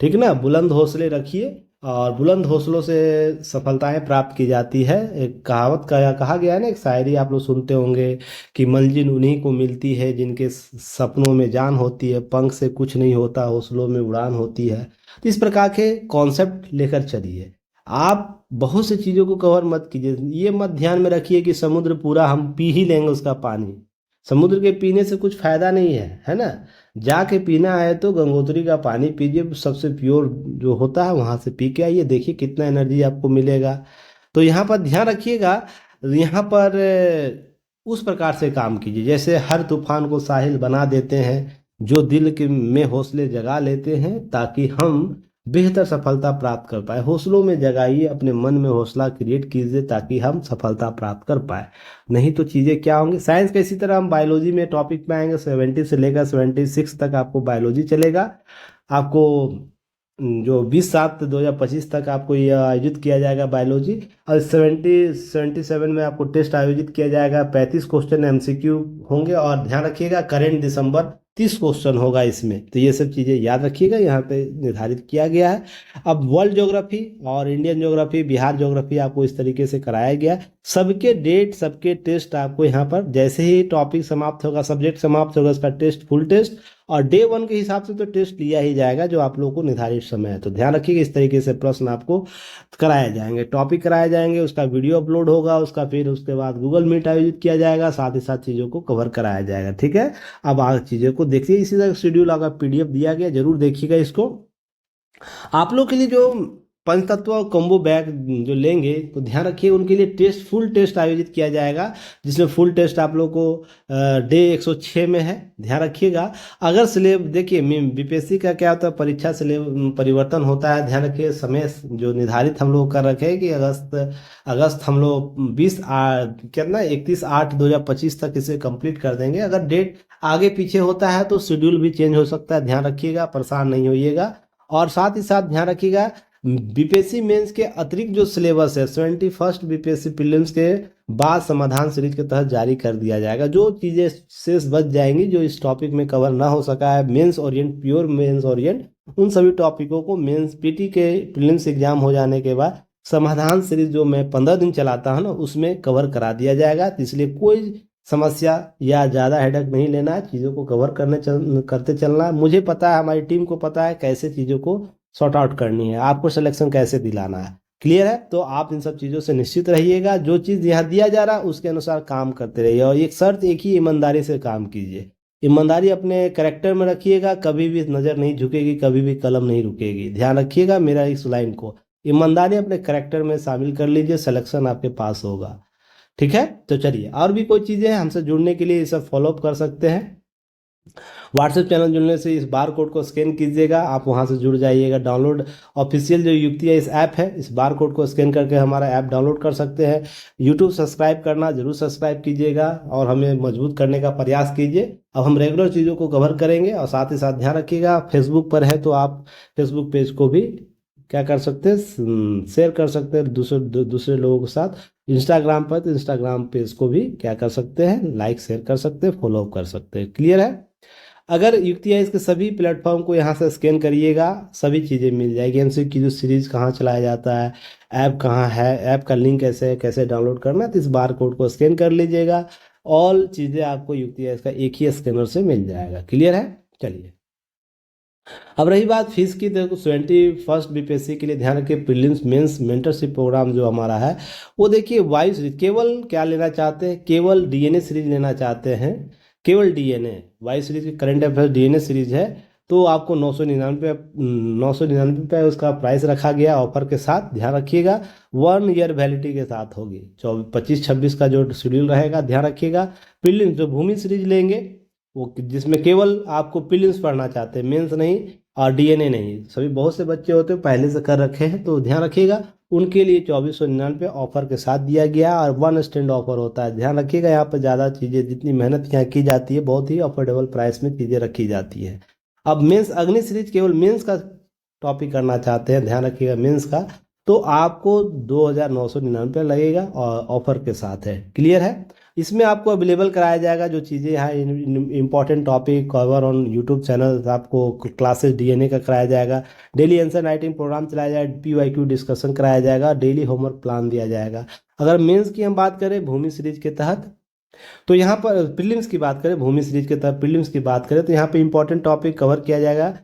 ठीक ना। बुलंद हौसले रखिए, और बुलंद हौसलों से सफलताएं प्राप्त की जाती है। एक कहावत कहा गया है ना, एक शायरी आप लोग सुनते होंगे कि मंजिल उन्हीं को मिलती है जिनके सपनों में जान होती है, पंख से कुछ नहीं होता, हौसलों में उड़ान होती है। तो इस प्रकार के कॉन्सेप्ट लेकर चलिए। आप बहुत सी चीज़ों को कवर मत कीजिए, ये मत ध्यान में रखिए कि समुद्र पूरा हम पी ही लेंगे उसका पानी। समुद्र के पीने से कुछ फायदा नहीं है ना। जाके पीना है तो गंगोत्री का पानी पीजिए, सबसे प्योर जो होता है वहां से पी के आइए, देखिए कितना एनर्जी आपको मिलेगा। तो यहाँ पर ध्यान रखिएगा, यहाँ पर उस प्रकार से काम कीजिए जैसे हर तूफान को साहिल बना देते हैं, जो दिल के में हौसले जगा लेते हैं ताकि हम बेहतर सफलता प्राप्त कर पाए। हौसलों में जगाइए, अपने मन में हौसला क्रिएट कीजिए ताकि हम सफलता प्राप्त कर पाए, नहीं तो चीज़ें क्या होंगी। साइंस के इसी तरह हम बायोलॉजी में टॉपिक पे आएंगे, 70 से लेकर 76 तक आपको बायोलॉजी चलेगा। आपको जो 20/7/2025 तक आपको ये आयोजित किया जाएगा बायोलॉजी, और 77 में आपको टेस्ट आयोजित किया जाएगा। 35 क्वेश्चन एमसीक्यू होंगे, और ध्यान रखिएगा करेंट दिसंबर 30 क्वेश्चन होगा इसमें। तो ये सब चीज़ें याद रखिएगा, यहाँ पे निर्धारित किया गया है। अब वर्ल्ड ज्योग्राफी और इंडियन ज्योग्राफी, बिहार ज्योग्राफी आपको इस तरीके से कराया गया है। सबके डेट, सबके टेस्ट आपको यहाँ पर जैसे ही टॉपिक समाप्त होगा, सब्जेक्ट समाप्त होगा, उसका टेस्ट फुल टेस्ट, और डे 1 के हिसाब से तो टेस्ट लिया ही जाएगा जो आप लोगों को निर्धारित समय है। तो ध्यान रखिएगा, इस तरीके से प्रश्न आपको कराए जाएंगे, टॉपिक कराए जाएंगे, उसका वीडियो अपलोड होगा, उसका फिर उसके बाद गूगल मीट आयोजित किया जाएगा, साथ ही साथ चीज़ों को कवर कराया जाएगा, ठीक है। अब आगे चीज़ों को देखिए, इसी तरह शेड्यूल अगर पीडीएफ दिया गया, जरूर देखिएगा इसको। आप लोग के लिए जो पंचतत्व कॉम्बो बैग जो लेंगे तो ध्यान रखिए उनके लिए टेस्ट, फुल टेस्ट आयोजित किया जाएगा, जिसमें फुल टेस्ट आप लोग को डे 106 में है। ध्यान रखिएगा। अगर सिलेब देखिए बीपीएससी का क्या होता है, परीक्षा सिलेब परिवर्तन होता है। ध्यान रखिए समय जो निर्धारित हम लोग कर रखे हैं कि अगस्त हम लोग 31/8/2025 तक इसे कंप्लीट कर देंगे। अगर डेट आगे पीछे होता है तो शेड्यूल भी चेंज हो सकता है। ध्यान रखिएगा, परेशान नहीं होइएगा। और साथ ही साथ ध्यान रखिएगा बीपीएससी मेंस के अतिरिक्त जो सिलेबस है 71st बीपीएससी प्रीलिम्स के बाद समाधान सीरीज के तहत जारी कर दिया जाएगा। जो चीज़ें शेष बच जाएंगी जो इस टॉपिक में कवर ना हो सका है, mains orient, pure mains orient, उन सभी टॉपिकों को मेंस पीटी के प्रीलिम्स एग्जाम हो जाने के बाद समाधान सीरीज जो मैं 15 दिन चलाता हूँ ना उसमें कवर करा दिया जाएगा। तो इसलिए कोई समस्या या ज़्यादा हेडेक नहीं लेना है, चीज़ों को कवर करते चलना है। मुझे पता है, हमारी टीम को पता है कैसे चीज़ों को सॉर्ट आउट करनी है, आपको सिलेक्शन कैसे दिलाना है। क्लियर है? तो आप इन सब चीज़ों से निश्चित रहिएगा। जो चीज़ यहाँ दिया जा रहा है उसके अनुसार काम करते रहिए, और एक शर्त एक ही, ईमानदारी से काम कीजिए। ईमानदारी अपने कैरेक्टर में रखिएगा, कभी भी नज़र नहीं झुकेगी, कभी भी कलम नहीं रुकेगी। ध्यान रखिएगा मेरा इस लाइन को, ईमानदारी अपने कैरेक्टर में शामिल कर लीजिए, सिलेक्शन आपके पास होगा। ठीक है? तो चलिए, और भी कोई चीज़ें हैं हमसे जुड़ने के लिए, ये सब फॉलोअप कर सकते हैं। व्हाट्सएप चैनल जुड़ने से इस बार कोड को स्कैन कीजिएगा, आप वहां से जुड़ जाइएगा। डाउनलोड ऑफिशियल जो युक्ति है इस ऐप है, इस बार कोड को स्कैन करके हमारा ऐप डाउनलोड कर सकते हैं। यूट्यूब सब्सक्राइब करना जरूर सब्सक्राइब कीजिएगा और हमें मजबूत करने का प्रयास कीजिए। अब हम रेगुलर चीज़ों को कवर करेंगे, और साथ ही साथ ध्यान रखिएगा फेसबुक पर है तो आप फेसबुक पेज को भी क्या कर सकते हैं, शेयर कर सकते हैं दूसरे लोगों के साथ। इंस्टाग्राम पर तो इंस्टाग्राम पेज को भी क्या कर सकते हैं, लाइक शेयर कर सकते हैं, फॉलो कर सकते हैं। क्लियर है? अगर युक्ति है इसके सभी प्लेटफॉर्म को यहाँ से स्कैन करिएगा, सभी चीज़ें मिल जाएगी। एमसीक्यू जो सीरीज कहाँ चलाया जाता है, ऐप कहाँ है, ऐप का लिंक कैसे है, कैसे डाउनलोड करना है, तो इस बार कोड को स्कैन कर लीजिएगा। ऑल चीज़ें आपको युक्ति है इसका एक ही स्कैनर से मिल जाएगा। क्लियर है? चलिए, अब रही बात फीस की, तो 21st बीपीएससी के लिए ध्यान रखिए प्रीलिम्स मेंस मेंटरशिप प्रोग्राम जो हमारा है वो देखिए वाई सीरीज केवल क्या लेना चाहते हैं, केवल डीएनए सीरीज लेना चाहते हैं, केवल डीएनए वाई सीरीज की करंट अफेयर डीएनए सीरीज है तो आपको 999 उसका प्राइस रखा गया ऑफर के साथ। ध्यान रखिएगा 1 ईयर वैलिडिटी के साथ होगी। 25-26 का जो शेड्यूल रहेगा ध्यान रखिएगा। प्रीलिम्स जो भूमि सीरीज लेंगे वो जिसमें केवल आपको प्रीलिम्स पढ़ना चाहते हैं, मेंस नहीं और डीएनए नहीं, सभी बहुत से बच्चे होते हैं पहले से कर रखे हैं, तो ध्यान रखिएगा उनके लिए 2499 ऑफर के साथ दिया गया और 1 स्टैंड ऑफर होता है। ध्यान रखिएगा यहाँ पर ज़्यादा चीज़ें, जितनी मेहनत यहाँ की जाती है बहुत ही अफोर्डेबल प्राइस में चीज़ें रखी जाती है। अब मेंस अग्नि सीरीज केवल मेंस का टॉपिक करना चाहते हैं, ध्यान रखिएगा मेंस का, तो आपको 2999 लगेगा और ऑफर के साथ है। क्लियर है? इसमें आपको अवेलेबल कराया जाएगा जो चीज़ें यहाँ important topic cover on YouTube channel, आपको क्लासेस डीएनए का कराया जाएगा, डेली आंसर राइटिंग प्रोग्राम चलाया जाएगा, पीवाईक्यू डिस्कशन कराया जाएगा, डेली होमवर्क प्लान दिया जाएगा। अगर मेंस की हम बात करें भूमि सीरीज के तहत, तो यहाँ पर प्रीलिम्स की बात करें, भूमि सीरीज के तहत प्रीलिम्स की बात करें तो यहाँ पे इंपॉर्टेंट टॉपिक कवर किया जाएगा।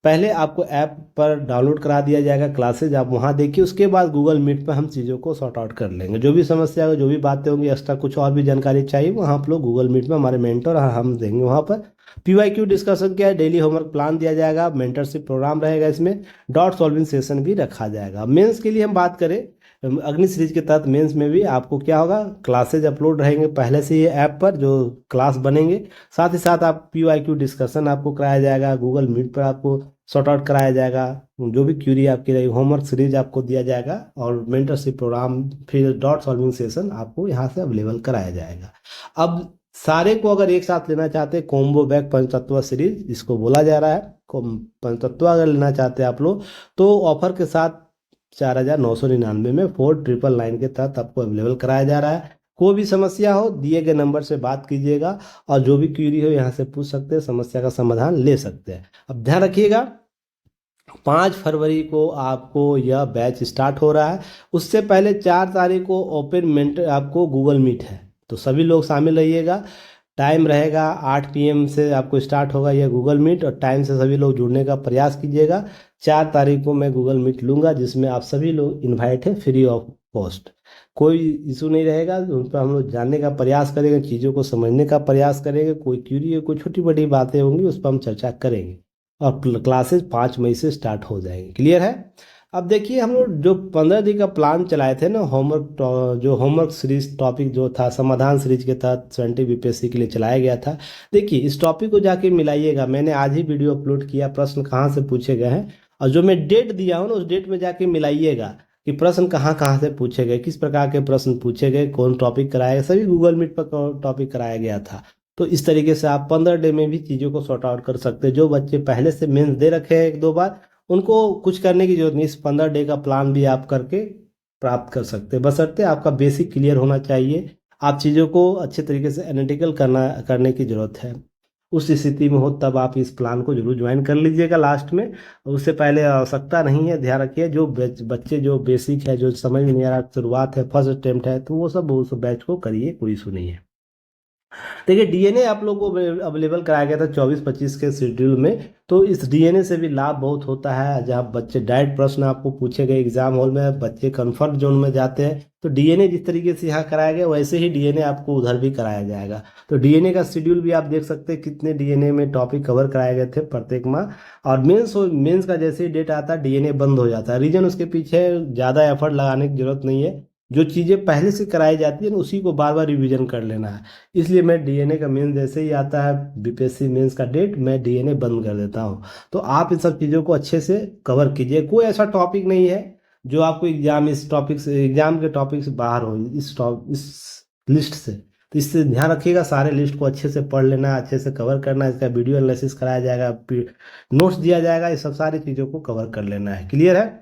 पहले आपको ऐप पर डाउनलोड करा दिया जाएगा क्लासेज, आप वहाँ देखिए, उसके बाद गूगल मीट पर हम चीज़ों को सॉर्ट आउट कर लेंगे। जो भी समस्या हो, जो भी बातें होंगी, एक्स्ट्रा कुछ और भी जानकारी चाहिए वहाँ आप लोग गूगल मीट में हमारे मेंटर हम देंगे वहाँ पर। पीवाईक्यू डिस्कशन क्या है, डेली होमवर्क प्लान दिया जाएगा, मेंटरशिप प्रोग्राम रहेगा, इसमें डॉट सॉल्विंग सेशन भी रखा जाएगा। मेंस के लिए हम बात करें अग्नि सीरीज के तहत मेंस में भी आपको क्या होगा, क्लासेज अपलोड रहेंगे पहले से ये ऐप पर जो क्लास बनेंगे, साथ ही साथ आप पीवाईक्यू डिस्कशन आपको कराया जाएगा, गूगल मीट पर आपको सॉर्ट आउट कराया जाएगा, जो भी क्यूरी आपकी रहेगी, होमवर्क सीरीज आपको दिया जाएगा और मेंटरशिप प्रोग्राम, फिर डॉट सॉल्विंग सेशन आपको यहाँ से अवेलेबल कराया जाएगा। अब सारे को अगर एक साथ लेना चाहते हैं, कॉम्बो बैग पंचतत्व सीरीज इसको बोला जा रहा है, पंचतत्व अगर लेना चाहते हैं आप लोग तो ऑफर के साथ 4999 में 4999 के तहत आपको अवेलेबल कराया जा रहा है। कोई भी समस्या हो दिए गए नंबर से बात कीजिएगा और जो भी क्यूरी हो यहाँ से पूछ सकते हैं, समस्या का समाधान ले सकते हैं। अब ध्यान रखिएगा 5 फरवरी को आपको यह बैच स्टार्ट हो रहा है, उससे पहले 4 तारीख को ओपन मेंटर आपको गूगल मीट है, तो सभी लोग शामिल रहिएगा। टाइम रहेगा 8 PM से आपको स्टार्ट होगा यह गूगल मीट, और टाइम से सभी लोग जुड़ने का प्रयास कीजिएगा। 4 तारीख को मैं गूगल मीट लूँगा जिसमें आप सभी लोग इन्वाइट है, फ्री ऑफ कॉस्ट, कोई इशू नहीं रहेगा। उन पर हम लोग जानने का प्रयास करेंगे, चीज़ों को समझने का प्रयास करेंगे, कोई क्यूरी कोई छोटी बड़ी बातें होंगी उस पर हम चर्चा करेंगे, और क्लासेस 5 मई से स्टार्ट हो जाएंगे। क्लियर है? अब देखिए हम लोग जो 15 दिन का प्लान चलाए थे ना, जो होमवर्क सीरीज टॉपिक जो था समाधान सीरीज के तहत 20 बीपीएससी के लिए चलाया गया था। देखिए इस टॉपिक को जाके मिलाइएगा, मैंने आज ही वीडियो अपलोड किया, प्रश्न कहाँ से पूछे गए हैं, और जो मैं डेट दिया हूँ ना उस डेट में जाके मिलाइएगा कि प्रश्न कहाँ कहाँ से पूछे गए, किस प्रकार के प्रश्न पूछे गए, कौन टॉपिक कराया गया, सभी गूगल मीट पर टॉपिक कराया गया था। तो इस तरीके से आप 15 डे में भी चीज़ों को सॉर्ट आउट कर सकते हैं। जो बच्चे पहले से मेंस दे रखे हैं 1-2 बार, उनको कुछ करने की जरूरत नहीं, इस 15 डे का प्लान भी आप करके प्राप्त कर सकते हैं, बशर्ते आपका बेसिक क्लियर होना चाहिए। आप चीज़ों को अच्छे तरीके से एनालिटिकल करने की जरूरत है। उस स्थिति में हो तब आप इस प्लान को जरूर ज्वाइन कर लीजिएगा लास्ट में। उससे पहले आवश्यकता नहीं है, ध्यान रखिए जो बच्चे जो बेसिक है, जो समझ में नहीं आ रहा, शुरुआत है, फर्स्ट अटेम्प्ट है, तो वो सब उस बैच को करिए, कोई इशू नहीं है। देखिए डीएनए आप लोगों को अवेलेबल कराया गया था 24-25 के शेड्यूल में। तो इस डीएनए से भी लाभ बहुत होता है, जहाँ बच्चे डायरेक्ट प्रश्न आपको पूछे गए एग्जाम हॉल में, बच्चे कंफर्ट जोन में जाते हैं, तो डीएनए जिस तरीके से यहाँ कराया गया वैसे ही डीएनए आपको उधर भी कराया जाएगा। तो डीएनए का शेड्यूल भी आप देख सकते हैं कितने डीएनए में टॉपिक कवर कराए गए थे प्रत्येक माह। और मेंस का जैसे ही डेट आता है डीएनए बंद हो जाता है। रीजन उसके पीछे ज़्यादा एफर्ट लगाने की जरूरत नहीं है, जो चीज़ें पहले से कराई जाती है ना उसी को बार बार रिवीजन कर लेना है। इसलिए मैं डीएनए का मेन जैसे ही आता है बीपीएससी मेंस का डेट, मैं डीएनए बंद कर देता हूँ। तो आप इन सब चीज़ों को अच्छे से कवर कीजिए। कोई ऐसा टॉपिक नहीं है जो आपको एग्जाम के टॉपिक से बाहर हो इस लिस्ट से। तो इससे ध्यान रखिएगा, सारे लिस्ट को अच्छे से पढ़ लेना, अच्छे से कवर करना, इसका वीडियो एनालिसिस कराया जाएगा, नोट्स दिया जाएगा, ये सब सारी चीज़ों को कवर कर लेना है। क्लियर है?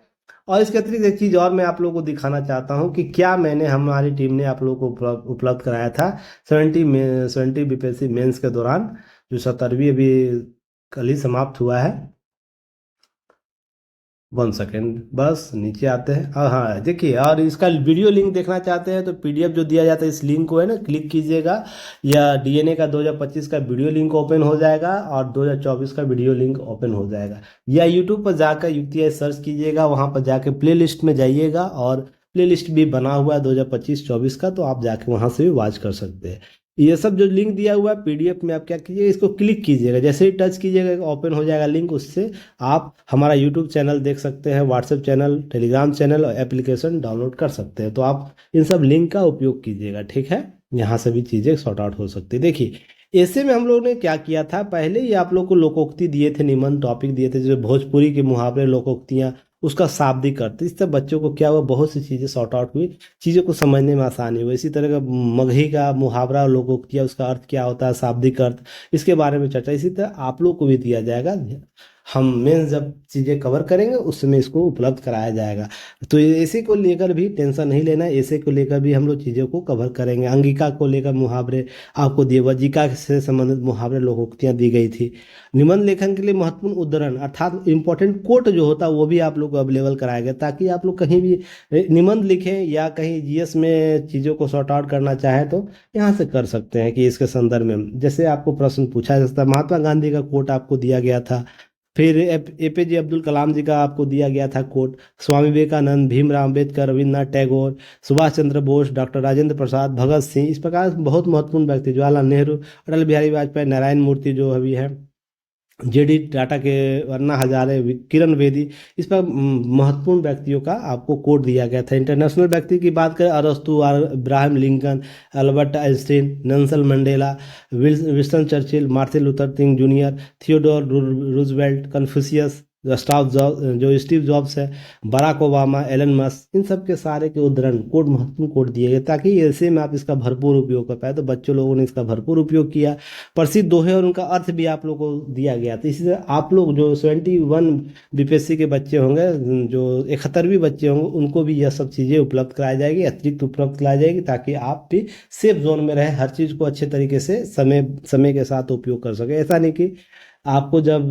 और इसके अतिरिक्त एक चीज़ और मैं आप लोगों को दिखाना चाहता हूँ कि क्या मैंने हमारी टीम ने आप लोगों को उपलब्ध कराया था 70 बीपीएससी मेंस के दौरान, जो 17वीं अभी कल ही समाप्त हुआ है। 1 सेकेंड बस, नीचे आते हैं। हाँ देखिए, और इसका वीडियो लिंक देखना चाहते हैं तो पीडीएफ जो दिया जाता है इस लिंक को है ना क्लिक कीजिएगा, या डीएनए का 2025 का वीडियो लिंक ओपन हो जाएगा और 2024 का वीडियो लिंक ओपन हो जाएगा। या यूट्यूब पर जाकर यूटीआई सर्च कीजिएगा, वहाँ पर जाकर प्ले लिस्ट में जाइएगा, और प्ले लिस्ट भी बना हुआ है 2025-24 का, तो आप जाके वहाँ से भी वॉच कर सकते हैं। ये सब जो लिंक दिया हुआ है पीडीएफ में, आप क्या कीजिएगा, इसको क्लिक कीजिएगा, जैसे ही टच कीजिएगा ओपन हो जाएगा लिंक, उससे आप हमारा यूट्यूब चैनल देख सकते हैं, व्हाट्सएप चैनल, टेलीग्राम चैनल और एप्लीकेशन डाउनलोड कर सकते हैं। तो आप इन सब लिंक का उपयोग कीजिएगा, ठीक है? यहाँ से भी चीज़ें सॉर्ट आउट हो सकती है। देखिए ऐसे में हम लोगों ने क्या किया था, पहले ही आप लोग को लोकोक्ति दिए थे, निबंध टॉपिक दिए थे, जैसे भोजपुरी के मुहावरे, लोकोक्तियाँ, उसका शाब्दिक अर्थ। इससे बच्चों को क्या हुआ, बहुत सी चीज़ें सॉर्ट आउट हुई, चीज़ों को समझने में आसानी हुई। इसी तरह का मगही का मुहावरा और लोकोक्तियाँ, उसका अर्थ क्या होता है, शाब्दिक अर्थ, इसके बारे में चर्चा इसी तरह आप लोग को भी दिया जाएगा। हम मेंस जब चीज़ें कवर करेंगे उस समय इसको उपलब्ध कराया जाएगा। तो ऐसे को लेकर भी टेंशन नहीं लेना, ऐसे को लेकर भी हम लोग चीज़ों को कवर करेंगे। अंगिका को लेकर मुहावरे आपको दिए, वज्जिका से संबंधित मुहावरे, लोकोक्तियाँ दी गई थी। निबंध लेखन के लिए महत्वपूर्ण उद्धरण अर्थात इंपॉर्टेंट कोट जो होता है वो भी आप लोग को अवेलेबल कराया गया, ताकि आप लोग कहीं भी निबंध लिखें या कहीं जीएस में चीज़ों को सॉर्ट आउट करना चाहें तो यहाँ से कर सकते हैं कि इसके संदर्भ में जैसे आपको प्रश्न पूछा जा सकता है। महात्मा गांधी का कोट आपको दिया गया था, फिर एपीजे अब्दुल कलाम जी का आपको दिया गया था कोट, स्वामी विवेकानंद, भीमराव अम्बेडकर, रविन्द्रनाथ टैगोर, सुभाष चंद्र बोस, डॉक्टर राजेंद्र प्रसाद, भगत सिंह, इस प्रकार बहुत महत्वपूर्ण व्यक्ति, जवाहरलाल नेहरू, अटल बिहारी वाजपेयी, नारायण मूर्ति जो अभी है, जेडी टाटा के, अन्ना हजारे, किरण बेदी, इस पर महत्वपूर्ण व्यक्तियों का आपको कोड दिया गया था। इंटरनेशनल व्यक्ति की बात करें, अरस्तु, Abraham Lincoln, Albert Einstein, Nelson Mandela, Winston Churchill, Martin Luther king junior, Theodore Roosevelt, Confucius, जो स्टीव जॉब्स है, बराक ओबामा, एलन मस्क, इन सब के सारे के उद्धरण कोड, महत्वपूर्ण कोड दिए गए, ताकि ऐसे में आप इसका भरपूर उपयोग कर पाए। तो बच्चों लोगों ने इसका भरपूर उपयोग किया। प्रसिद्ध दोहे और उनका अर्थ भी आप लोगों को दिया गया था। इसी तरह आप लोग जो 71 बीपीएससी के बच्चे होंगे, जो 71वीं बच्चे होंगे, उनको भी यह सब चीज़ें उपलब्ध कराई जाएगी, अतिरिक्त उपलब्ध कराई जाएगी, ताकि आप भी सेफ जोन में रहें, हर चीज़ को अच्छे तरीके से समय समय के साथ उपयोग कर सके। ऐसा नहीं कि आपको जब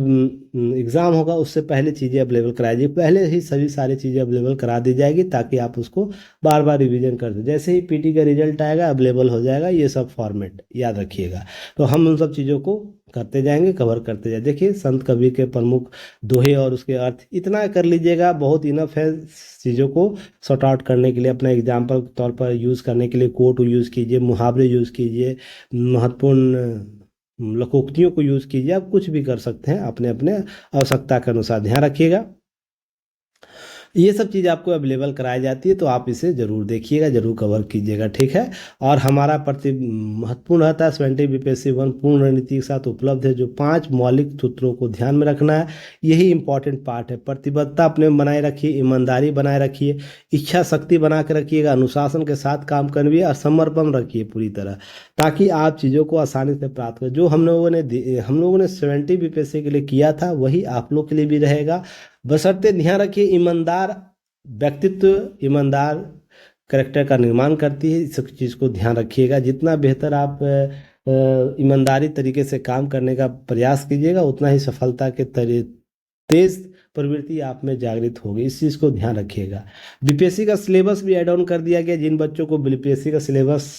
एग्ज़ाम होगा उससे पहले चीज़ें अवेलेबल कराई जाएगी, पहले ही सभी सारी चीज़ें अवेलेबल करा दी जाएगी, ताकि आप उसको बार बार रिवीजन कर दें। जैसे ही पीटी का रिजल्ट आएगा अवेलेबल हो जाएगा, ये सब फॉर्मेट याद रखिएगा। तो हम उन सब चीज़ों को करते जाएंगे, कवर करते जाए। देखिए संत कबीर के प्रमुख दोहे और उसके अर्थ, इतना कर लीजिएगा, बहुत इनफ है चीज़ों को सॉर्ट आउट करने के लिए। अपना एग्जाम्पल के तौर पर यूज़ करने के लिए कोट यूज़ कीजिए, मुहावरे यूज़ कीजिए, महत्वपूर्ण लोकोक्तियों को यूज़ कीजिए। आप कुछ भी कर सकते हैं अपने अपने आवश्यकता के अनुसार, ध्यान रखिएगा। ये सब चीज़ आपको अवेलेबल कराई जाती है, तो आप इसे ज़रूर देखिएगा, ज़रूर कवर कीजिएगा, ठीक है। और हमारा प्रति महत्वपूर्ण रहता है 70 बीपीएससी 1 पूर्ण रणनीति के साथ उपलब्ध है, जो 5 मौलिक सूत्रों को ध्यान में रखना है, यही इंपॉर्टेंट पार्ट है। प्रतिबद्धता अपने में बनाए रखिए, ईमानदारी बनाए रखिए, इच्छा शक्ति बना के रखिएगा, अनुशासन के साथ काम करिए और समर्पण रखिए पूरी तरह, ताकि आप चीज़ों को आसानी से प्राप्त करें। जो हम लोगों ने 70 बीपीएससी के लिए किया था, वही आप लोग के लिए भी रहेगा। बशर्ते ध्यान रखिए, ईमानदार व्यक्तित्व, ईमानदार करेक्टर का निर्माण करती है। इस चीज़ को ध्यान रखिएगा। जितना बेहतर आप ईमानदारी तरीके से काम करने का प्रयास कीजिएगा, उतना ही सफलता के तेज प्रवृत्ति आप में जागृत होगी। इस चीज़ को ध्यान रखिएगा। बीपीएससी का सिलेबस भी ऐड ऑन कर दिया गया। जिन बच्चों को बीपीएससी का सिलेबस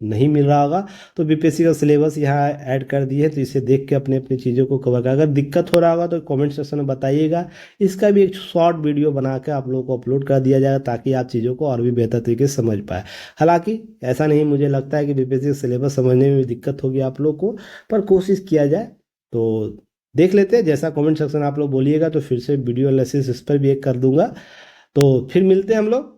नहीं मिल रहा होगा, तो बीपीएससी का सिलेबस यहाँ ऐड कर दिए है, तो इसे देख के अपनी अपनी चीज़ों को कवर कर। अगर दिक्कत हो रहा होगा तो कमेंट सेक्शन में बताइएगा। इसका भी एक शॉर्ट वीडियो बना के आप लोगों को अपलोड कर दिया जाएगा, ताकि आप चीज़ों को और भी बेहतर तरीके से समझ पाए। हालांकि ऐसा नहीं मुझे लगता है कि बीपीएससी का सिलेबस समझने में भी दिक्कत होगी आप लोग को, पर कोशिश किया जाए तो देख लेते हैं। जैसा कमेंट सेक्शन आप लोग बोलिएगा तो फिर से वीडियो एनालिसिस इस पर भी एक कर दूंगा। तो फिर मिलते हैं हम लोग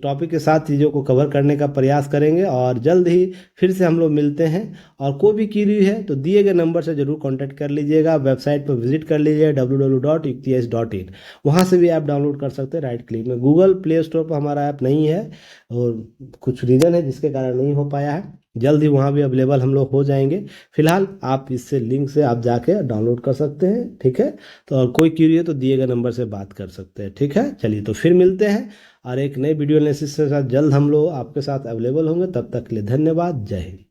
टॉपिक के साथ, चीज़ों को कवर करने का प्रयास करेंगे, और जल्द ही फिर से हम लोग मिलते हैं। और कोई भी क्वेरी है तो दिए गए नंबर से ज़रूर कांटेक्ट कर लीजिएगा। वेबसाइट पर विजिट कर लीजिए www.ukts.in, वहाँ से भी ऐप डाउनलोड कर सकते हैं राइट क्लिक में। गूगल प्ले स्टोर पर हमारा ऐप नहीं है, और कुछ रीज़न है जिसके कारण नहीं हो पाया है। जल्द ही वहाँ भी अवेलेबल हम लोग हो जाएंगे। फिलहाल आप इससे लिंक से आप जाके डाउनलोड कर सकते हैं, ठीक है। तो और कोई क्वेरी है तो दिए गए नंबर से बात कर सकते हैं, ठीक है। चलिए तो फिर मिलते हैं, और एक नई वीडियो एनालिसिस के साथ जल्द हम लोग आपके साथ अवेलेबल होंगे। तब तक के लिए धन्यवाद। जय हिंद।